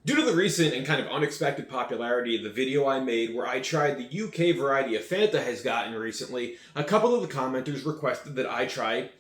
Due to the recent and kind of unexpected popularity of the video I made where I tried the UK variety of Fanta has gotten recently, a couple of the commenters requested that I try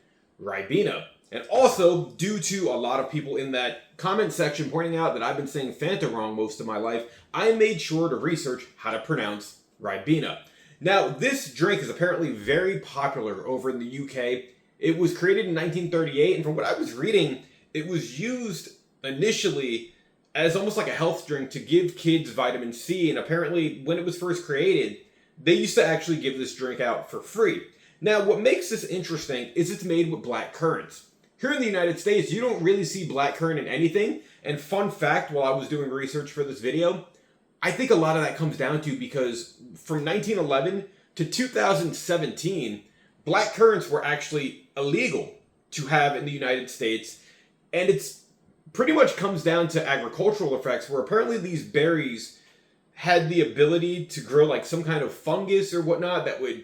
Ribena. And also, due to a lot of people in that comment section pointing out that I've been saying Fanta wrong most of my life, I made sure to research how to pronounce Ribena. Now, this drink is apparently very popular over in the UK. It was created in 1938, and from what I was reading, it was used initially as almost like a health drink to give kids vitamin C, and apparently when it was first created, they used to actually give this drink out for free. Now, what makes this interesting is it's made with black currants. Here in the United States, you don't really see black currant in anything, and fun fact, while I was doing research for this video, I think a lot of that comes down to because from 1911 to 2017, black currants were actually illegal to have in the United States, and it's pretty much comes down to agricultural effects where apparently these berries had the ability to grow like some kind of fungus or whatnot that would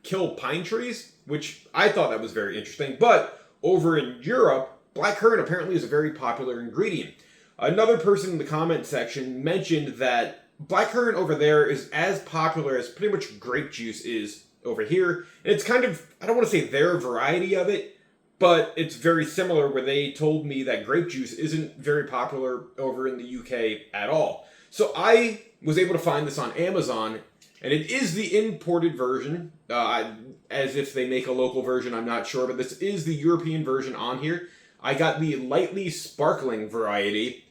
kill pine trees, which I thought that was very interesting. But over in Europe, black currant apparently is a very popular ingredient. Another person in the comment section mentioned that black currant over there is as popular as pretty much grape juice is over here. And it's kind of, I don't want to say their variety of it, but it's very similar where they told me that grape juice isn't very popular over in the UK at all. So I was able to find this on Amazon, and it is the imported version. As if they make a local version, I'm not sure, but this is the European version on here. I got the lightly sparkling variety,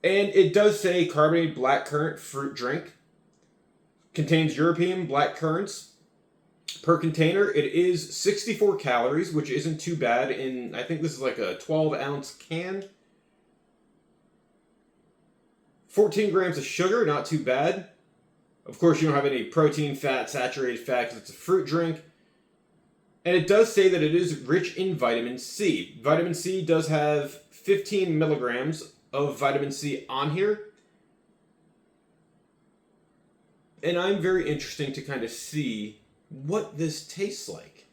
and it does say carbonated black currant fruit drink. Contains European black currants. Per container, it is 64 calories, which isn't too bad in, I think this is like a 12-ounce can. 14 grams of sugar, not too bad. Of course, you don't have any protein, fat, saturated fat, because it's a fruit drink. And it does say that it is rich in vitamin C. Vitamin C does have 15 milligrams of vitamin C on here. And I'm very interested to kind of see what this tastes like.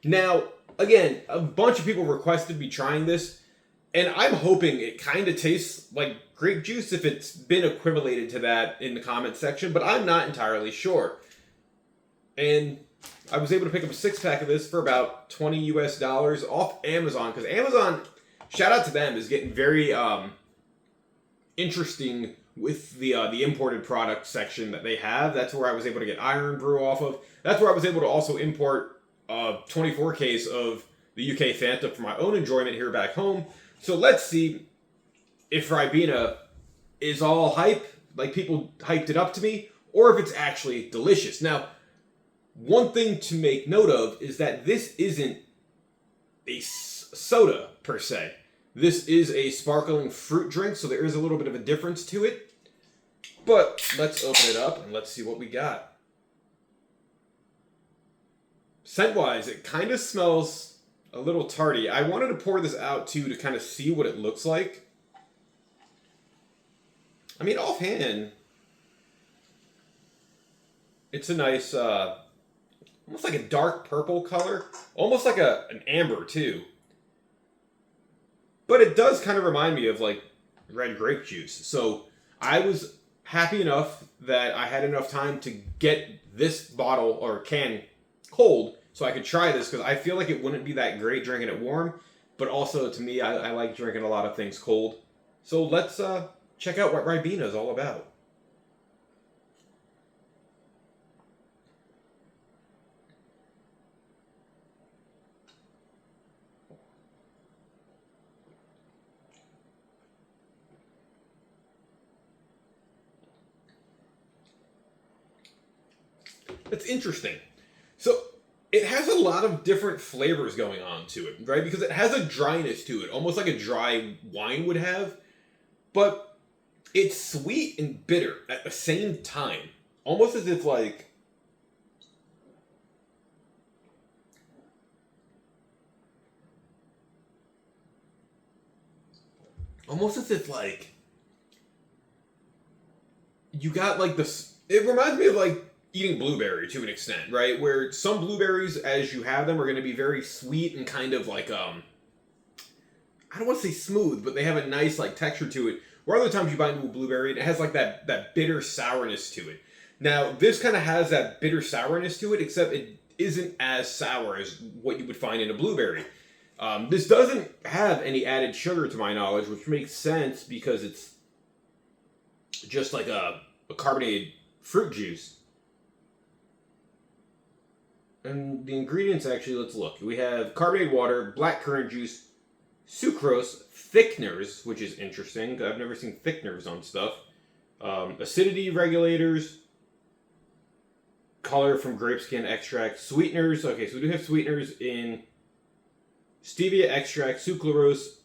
Now, again, a bunch of people requested me trying this, and I'm hoping it kind of tastes like grape juice if it's been equivalated to that in the comment section, but I'm not entirely sure. And I was able to pick up a 6-pack of this for about $20 US off Amazon, because Amazon, shout out to them, is getting very interesting with the imported product section that they have. That's where I was able to get Iron Brew off of. That's where I was able to also import a 24 case of the UK Fanta for my own enjoyment here back home. So let's see if Ribena is all hype, like people hyped it up to me, or if it's actually delicious. Now, one thing to make note of is that this isn't a soda per se. This is a sparkling fruit drink, so there is a little bit of a difference to it. But let's open it up and let's see what we got. Scent-wise, it kind of smells a little tarty. I wanted to pour this out, too, to kind of see what it looks like. I mean, offhand, it's a nice, almost like a dark purple color. Almost like an amber, too. But it does kind of remind me of, like, red grape juice. So I was happy enough that I had enough time to get this bottle or can cold so I could try this, because I feel like it wouldn't be that great drinking it warm. But also, to me, I like drinking a lot of things cold. So let's check out what Ribena is all about. It's interesting. So it has a lot of different flavors going on to it, right? Because it has a dryness to it, almost like a dry wine would have. But it's sweet and bitter at the same time. Almost as if like... Almost as if like... You got like this... It reminds me of like eating blueberry to an extent, right? Where some blueberries, as you have them, are going to be very sweet and kind of like, I don't want to say smooth, but they have a nice like texture to it. where other times you bite into a blueberry and it has like that bitter sourness to it. Now, this kind of has that bitter sourness to it, except it isn't as sour as what you would find in a blueberry. This doesn't have any added sugar to my knowledge, which makes sense because it's just like a carbonated fruit juice. And the ingredients, actually, let's look. We have carbonated water, black currant juice, sucrose, thickeners, which is interesting. I've never seen thickeners on stuff. Acidity regulators, color from grape skin extract, sweeteners. Okay, so we do have sweeteners in stevia extract, sucralose,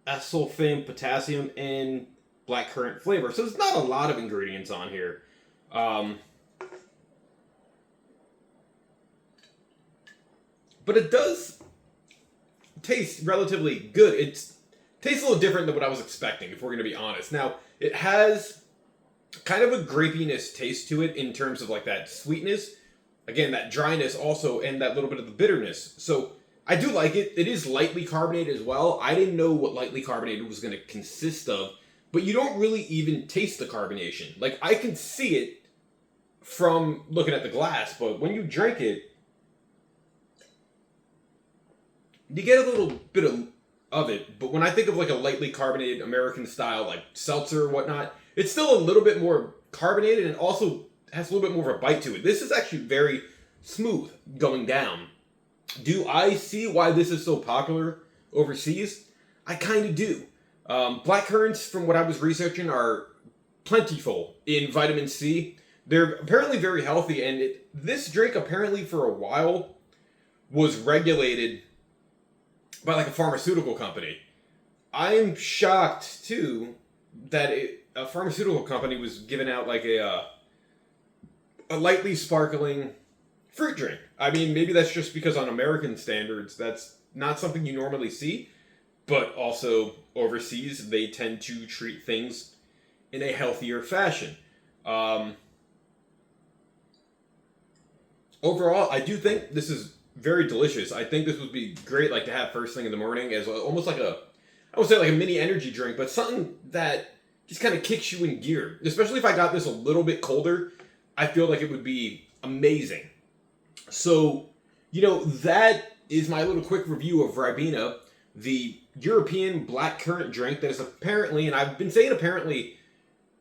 acesulfame, potassium, and black currant flavor. So there's not a lot of ingredients on here. But it does taste relatively good. It tastes a little different than what I was expecting, if we're going to be honest. Now, it has kind of a grapiness taste to it in terms of like that sweetness. Again, that dryness also, and that little bit of the bitterness. So I do like it. It is lightly carbonated as well. I didn't know what lightly carbonated was going to consist of, but you don't really even taste the carbonation. Like, I can see it from looking at the glass, but when you drink it, you get a little bit of it. But when I think of like a lightly carbonated American style, like seltzer or whatnot, it's still a little bit more carbonated and also has a little bit more of a bite to it. This is actually very smooth going down. Do I see why this is so popular overseas? I kind of do. Black currants, from what I was researching, are plentiful in vitamin C. They're apparently very healthy, and this drink apparently for a while was regulated by like a pharmaceutical company. I'm shocked too that a pharmaceutical company was giving out like a lightly sparkling fruit drink. I mean, maybe that's just because on American standards, that's not something you normally see, but also overseas, they tend to treat things in a healthier fashion. Overall, I do think this is very delicious. I think this would be great, like, to have first thing in the morning as almost like I would say like a mini energy drink, but something that just kind of kicks you in gear. Especially if I got this a little bit colder, I feel like it would be amazing. So, that is my little quick review of Ribena, the European black currant drink that is apparently, and I've been saying apparently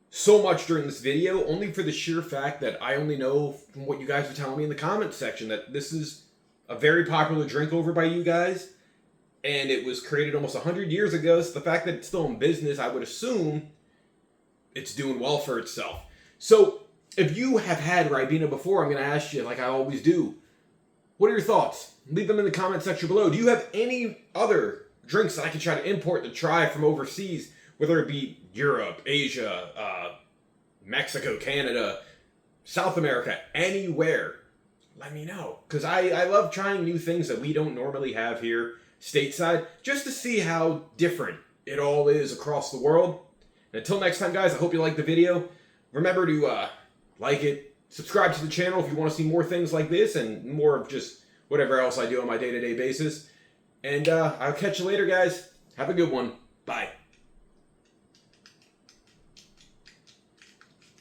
so much during this video, only for the sheer fact that I only know from what you guys are telling me in the comments section that this is a very popular drink over by you guys, and it was created almost 100 years ago, so the fact that it's still in business, I would assume it's doing well for itself. So, if you have had Ribena before, I'm going to ask you, like I always do, what are your thoughts? Leave them in the comment section below. Do you have any other drinks that I can try to import to try from overseas, whether it be Europe, Asia, Mexico, Canada, South America, anywhere? Let me know, because I love trying new things that we don't normally have here stateside, just to see how different it all is across the world. And until next time, guys, I hope you liked the video. Remember to like it, subscribe to the channel if you want to see more things like this and more of just whatever else I do on my day-to-day basis. And I'll catch you later, guys. Have a good one. Bye.